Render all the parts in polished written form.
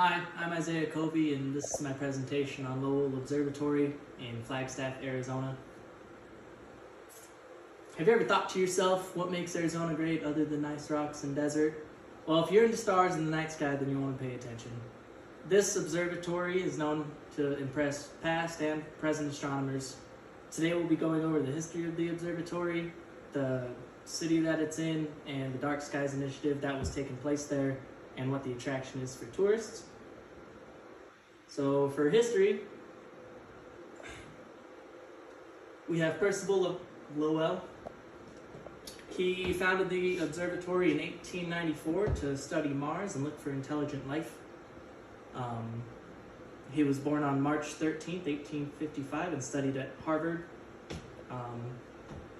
Hi, I'm Isaiah Covey, and this is my presentation on Lowell Observatory in Flagstaff, Arizona. Have you ever thought to yourself, what makes Arizona great other than nice rocks and desert? Well, if you're into stars in the night sky, then you want to pay attention. This observatory is known to impress past and present astronomers. Today we'll be going over the history of the observatory, the city that it's in, and the Dark Skies initiative that was taking place there, and what the attraction is for tourists. So for history, we have Percival Lowell. He founded the observatory in 1894 to study Mars and look for intelligent life. He was born on March 13th, 1855 and studied at Harvard.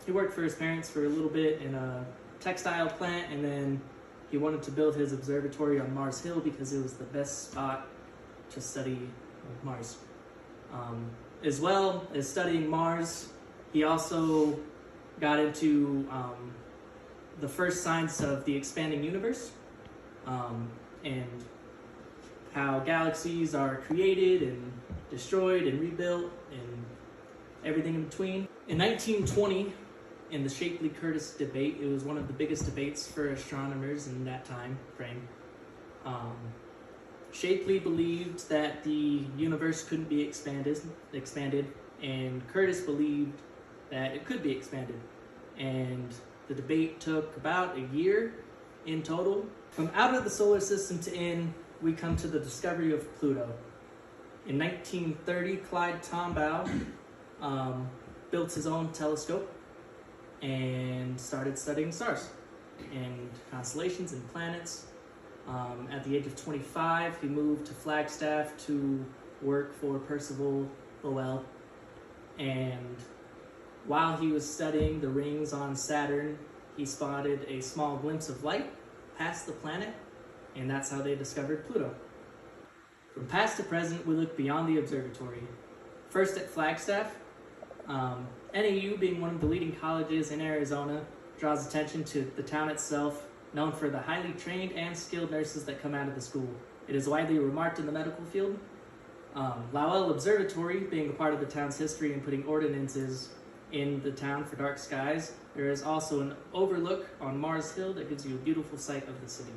He worked for his parents for a little bit in a textile plant, and then he wanted to build his observatory on Mars Hill because it was the best spot to study Mars. As well as studying Mars, he also got into the first science of the expanding universe, and how galaxies are created and destroyed and rebuilt and everything in between. In 1920, in the Shapley-Curtis debate, it was one of the biggest debates for astronomers in that time frame. Shapley believed that the universe couldn't be expanded, and Curtis believed that it could be expanded. And the debate took about a year in total. From out of the solar system to in, we come to the discovery of Pluto. In 1930, Clyde Tombaugh built his own telescope and started studying stars and constellations and planets. At the age of 25, he moved to Flagstaff to work for Percival Lowell. And while he was studying the rings on Saturn, he spotted a small glimpse of light past the planet, and that's how they discovered Pluto. From past to present, we look beyond the observatory. First at Flagstaff, NAU, being one of the leading colleges in Arizona, draws attention to the town itself, known for the highly trained and skilled nurses that come out of the school. It is widely remarked in the medical field. Lowell Observatory, being a part of the town's history and putting ordinances in the town for dark skies, there is also an overlook on Mars Hill that gives you a beautiful sight of the city.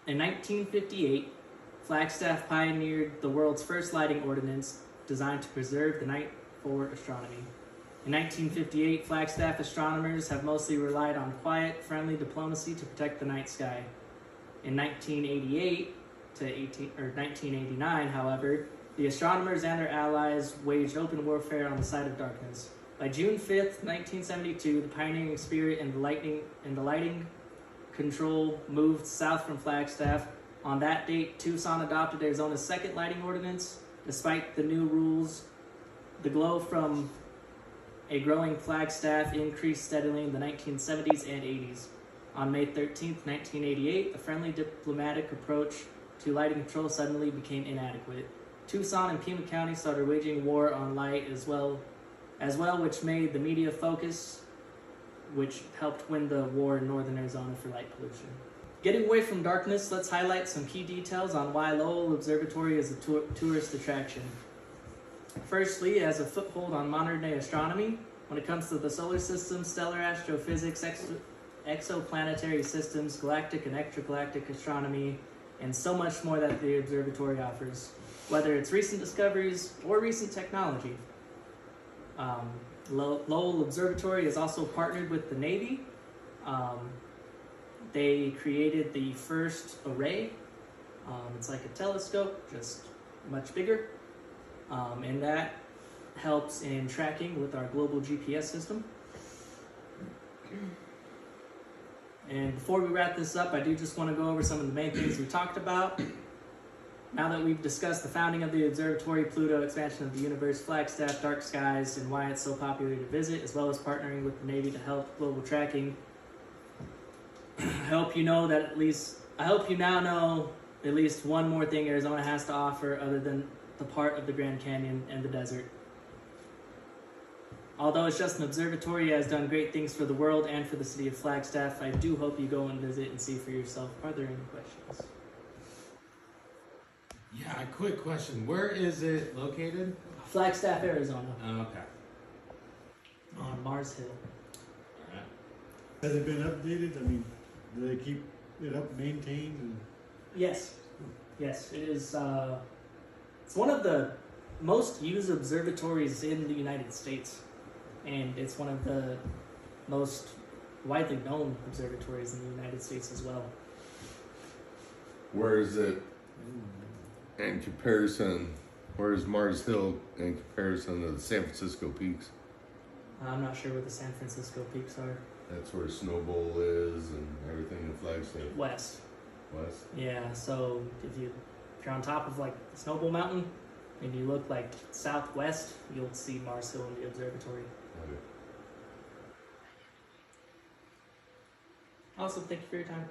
In 1958, Flagstaff pioneered the world's first lighting ordinance designed to preserve the night for astronomy. In 1958, Flagstaff astronomers have mostly relied on quiet, friendly diplomacy to protect the night sky. In 1988 to 1989, however, the astronomers and their allies waged open warfare on the side of darkness. By June 5th, 1972, the pioneering spirit and the lighting control moved south from Flagstaff. On that date, Tucson adopted Arizona's second lighting ordinance. Despite the new rules, the glow from a growing Flagstaff increased steadily in the 1970s and 80s. On May 13, 1988, the friendly diplomatic approach to lighting control suddenly became inadequate. Tucson and Pima County started waging war on light as well, which made the media focus, which helped win the war in northern Arizona for light pollution. Getting away from darkness, let's highlight some key details on why Lowell Observatory is a tourist attraction. Firstly, as a foothold on modern-day astronomy, when it comes to the solar system, stellar astrophysics, exoplanetary systems, galactic and extragalactic astronomy, and so much more that the observatory offers, whether it's recent discoveries or recent technology. Lowell Observatory is also partnered with the Navy. They created the first array. It's like a telescope, just much bigger. And that helps in tracking with our global GPS system. And before we wrap this up, I do just want to go over some of the main things we talked about. Now that we've discussed the founding of the observatory, Pluto, expansion of the universe, Flagstaff, dark skies, and why it's so popular to visit, as well as partnering with the Navy to help global tracking, I hope you now know at least one more thing Arizona has to offer other than the part of the Grand Canyon and the desert. Although it's just an observatory, it has done great things for the world and for the city of Flagstaff. I do hope you go and visit and see for yourself. Are there any questions? Yeah, a quick question. Where is it located? Flagstaff, Arizona, Oh, okay. on Mars Hill. All right. Has it been updated? I mean, do they keep it up, maintained? And Yes, yes, it is. It's one of the most used observatories in the United States, and it's one of the most widely known observatories in the United States as well. Where is it in comparison? Where is Mars Hill in comparison to the San Francisco peaks? I'm not sure where the San Francisco peaks are. That's where Snowbowl is and everything in Flagstaff. West. West. Yeah, so if you're on top of like Snowball Mountain and you look like southwest, you'll see Mars Hill in the observatory. Okay. Awesome, thank you for your time.